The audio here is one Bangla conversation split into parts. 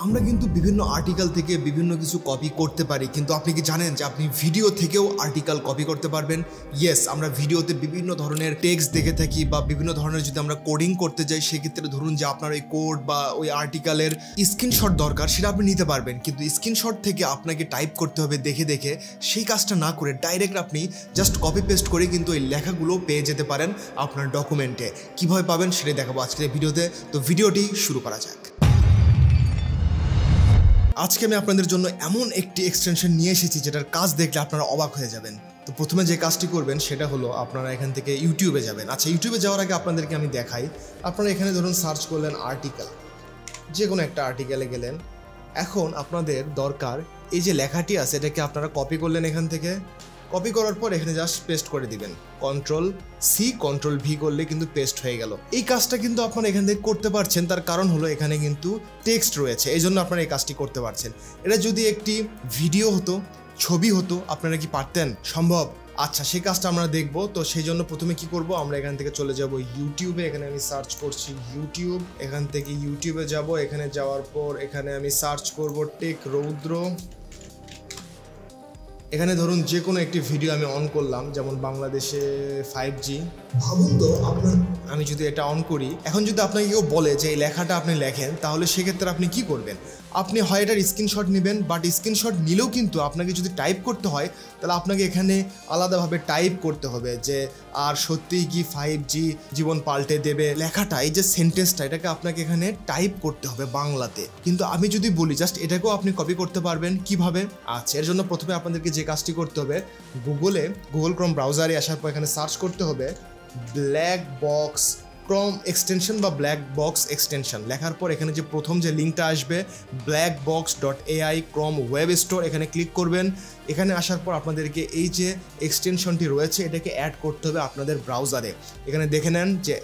আমরা কিন্তু বিভিন্ন আর্টিকেল থেকে বিভিন্ন কিছু কপি করতে পারি, কিন্তু আপনি কি জানেন যে আপনি ভিডিও থেকেও আর্টিকেল কপি করতে পারবেন? ইয়েস, আমরা ভিডিওতে বিভিন্ন ধরনের টেক্সট দেখে থাকি বা বিভিন্ন ধরনের যদি আমরা কোডিং করতে যাই, সেক্ষেত্রে ধরুন যে আপনার ওই কোড বা ওই আর্টিকেলের স্ক্রিনশট দরকার, সেটা আপনি নিতে পারবেন, কিন্তু স্ক্রিনশট থেকে আপনাকে টাইপ করতে হবে দেখে দেখে। সেই কাজটা না করে ডাইরেক্ট আপনি জাস্ট কপি পেস্ট করে কিন্তু এই লেখাগুলো পেয়ে যেতে পারেন আপনার ডকুমেন্টে। কীভাবে পাবেন সেটাই দেখাবো আজকের ভিডিওতে। তো ভিডিওটি শুরু করা যাক। আজকে আমি আপনাদের জন্য এমন একটি এক্সটেনশন নিয়ে এসেছি যেটার কাজ দেখলে আপনারা অবাক হয়ে যাবেন। তো প্রথমে যে কাজটি করবেন সেটা হলো আপনারা এখান থেকে ইউটিউবে যাবেন। আচ্ছা, ইউটিউবে যাওয়ার আগে আপনাদেরকে আমি দেখাই। আপনারা এখানে ধরুন সার্চ করলেন আর্টিকেল, যে কোনো একটা আর্টিকেলে গেলেন। এখন আপনাদের দরকার এই যে লেখাটি আছে, এটাকে আপনারা কপি করলেন এখান থেকে। কপি করার পর এখানে জাস্ট পেস্ট করে দিবেন। Ctrl+C Ctrl+V করলে কিন্তু পেস্ট হয়ে গেল। এই কাজটা কিন্তু আপনারা এখান থেকে করতে পারছেন, তার কারণ হলো এখানে কিন্তু টেক্সট রয়েছে, এই জন্য আপনারা এই কাজটি করতে পারছেন। এটা যদি একটি ভিডিও হতো, ছবি হতো, আপনারা কি পারতেন? সম্ভব? আচ্ছা, সেই কাজটা আমরা দেখবো। তো সেই জন্য প্রথমে কি করব, আমরা এখান থেকে চলে যাব ইউটিউবে। এখানে আমি সার্চ করছি ইউটিউব। এখান থেকে ইউটিউবে যাব। এখানে যাওয়ার পর এখানে আমি সার্চ করব টেক রৌদ্র। এখানে ধরুন যে কোনো একটি ভিডিও আমি অন করলাম, যেমন বাংলাদেশে 5G। ভাবুন তো আমি যদি এটা অন করি, এখন যদি আপনাকে কেউ বলে যে এই লেখাটা আপনি লেখেন, তাহলে সেক্ষেত্রে আপনি কি করবেন? আপনি হয় এটার স্ক্রিনশট নেবেন, বাট স্ক্রিনশট নিলেও কিন্তু আপনাকে যদি টাইপ করতে হয়, তাহলে আপনাকে এখানে আলাদাভাবে টাইপ করতে হবে যে আর সত্যিই কি 5G জীবন পাল্টে দেবে। লেখাটা, এই যে সেন্টেন্সটা, এটাকে আপনাকে এখানে টাইপ করতে হবে বাংলাতে। কিন্তু আমি যদি বলি জাস্ট এটাকেও আপনি কপি করতে পারবেন। কিভাবে? আচ্ছা, এর জন্য প্রথমে আপনাদেরকে যে কাজটি করতে হবে, গুগল ক্রোম ব্রাউজারে আসার পর এখানে সার্চ করতে হবে ব্ল্যাক বক্স ক্রোম এক্সটেনশন বা ব্ল্যাক বক্স এক্সটেনশন। লেখার পর এখানে যে প্রথম যে লিঙ্কটা আসবে blackbox.ai ক্রোম ওয়েব স্টোর, এখানে ক্লিক করবেন। এখানে আসার পর আপনাদেরকে এই যে এক্সটেনশনটি রয়েছে এটাকে অ্যাড করতে হবে আপনাদের ব্রাউজারে। এখানে দেখে নেন যে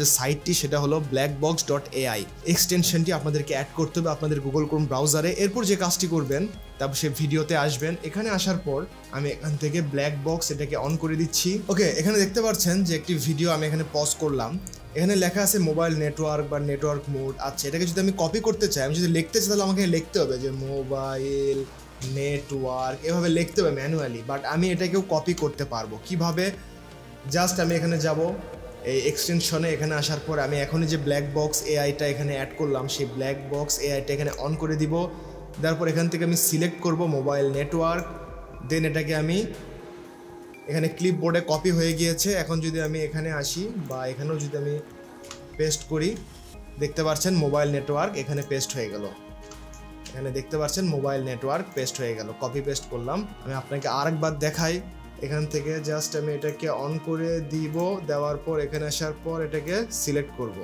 যে সাইটটি সেটা হলো blackbox.ai। এক্সটেনশনটি আপনাদেরকে অ্যাড করতে হবে আপনাদের গুগল ক্রোম ব্রাউজারে। এরপর যে কাজটি করবেন, তারপর সে ভিডিওতে আসবেন। এখানে আসার পর আমি এখান থেকে ব্ল্যাক বক্স এটাকে অন করে দিচ্ছি। ওকে, এখানে দেখতে পাচ্ছেন যে একটি ভিডিও আমি এখানে পজ করলাম। এখানে লেখা আছে মোবাইল নেটওয়ার্ক বা নেটওয়ার্ক মোড। আচ্ছা, এটাকে যদি আমি কপি করতে চাই, আমি যদি লিখতে চাই, তাহলে আমাকে লিখতে হবে যে মোবাইল নেটওয়ার্ক, এভাবে লিখতে হবে ম্যানুয়ালি। বাট আমি এটাকেও কপি করতে পারবো। কিভাবে? জাস্ট আমি এখানে যাব এই এক্সটেনশনে। এখানে আসার পর আমি এখনই যে ব্ল্যাক বক্স এআইটা এখানে অ্যাড করলাম, সেই ব্ল্যাক বক্স এআইটা এখানে অন করে দিব। তারপর এখান থেকে আমি সিলেক্ট করব মোবাইল নেটওয়ার্ক। দেন এটাকে আমি এখানে ক্লিপবোর্ডে কপি হয়ে গিয়েছে। এখন যদি আমি এখানে আসি বা এখানেও যদি আমি পেস্ট করি, দেখতে পাচ্ছেন মোবাইল নেটওয়ার্ক এখানে পেস্ট হয়ে গেল। এখানে দেখতে পাচ্ছেন মোবাইল নেটওয়ার্ক পেস্ট হয়ে গেল। কপি পেস্ট করলাম। আমি আপনাকে আরেকবার দেখাই। এখান থেকে জাস্ট আমি এটাকে অন করে দিব। দেওয়ার পর এখানে আসার পর এটাকে সিলেক্ট করব,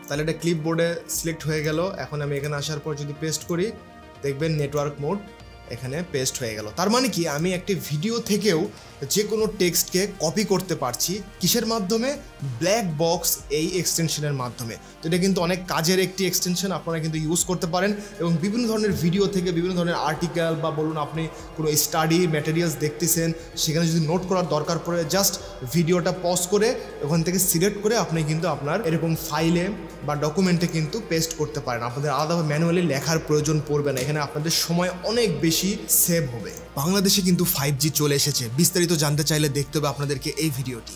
তাহলে এটা ক্লিপবোর্ডে সিলেক্ট হয়ে গেল। এখন আমি এখানে আসার পর যদি পেস্ট করি, দেখবেন নেটওয়ার্ক মোড এখানে পেস্ট হয়ে গেল। তার মানে কি, আমি একটি ভিডিও থেকেও যে কোনো টেক্সটকে কপি করতে পারছি। কিসের মাধ্যমে? ব্ল্যাক বক্স এই এক্সটেনশনের মাধ্যমে। তো এটা কিন্তু অনেক কাজের একটি এক্সটেনশন, আপনারা কিন্তু ইউজ করতে পারেন। এবং বিভিন্ন ধরনের ভিডিও থেকে বিভিন্ন ধরনের আর্টিকেল বা বলুন আপনি কোনো স্টাডি ম্যাটেরিয়ালস দেখতেছেন, সেখানে যদি নোট করার দরকার পড়ে, জাস্ট ভিডিওটা পজ করে ওখান থেকে সিলেক্ট করে আপনি কিন্তু আপনার এরকম ফাইলে বা ডকুমেন্টে কিন্তু পেস্ট করতে পারেন। আপনাদের আলাদাভাবে ম্যানুয়ালি লেখার প্রয়োজন পড়বে না। এখানে আপনাদের সময় অনেক বেশি সেভ হবে। বাংলাদেশে কিন্তু 5G চলে এসেছে। বিস্তারিত জানতে চাইলে দেখতে হবে আপনাদেরকে এই ভিডিওটি।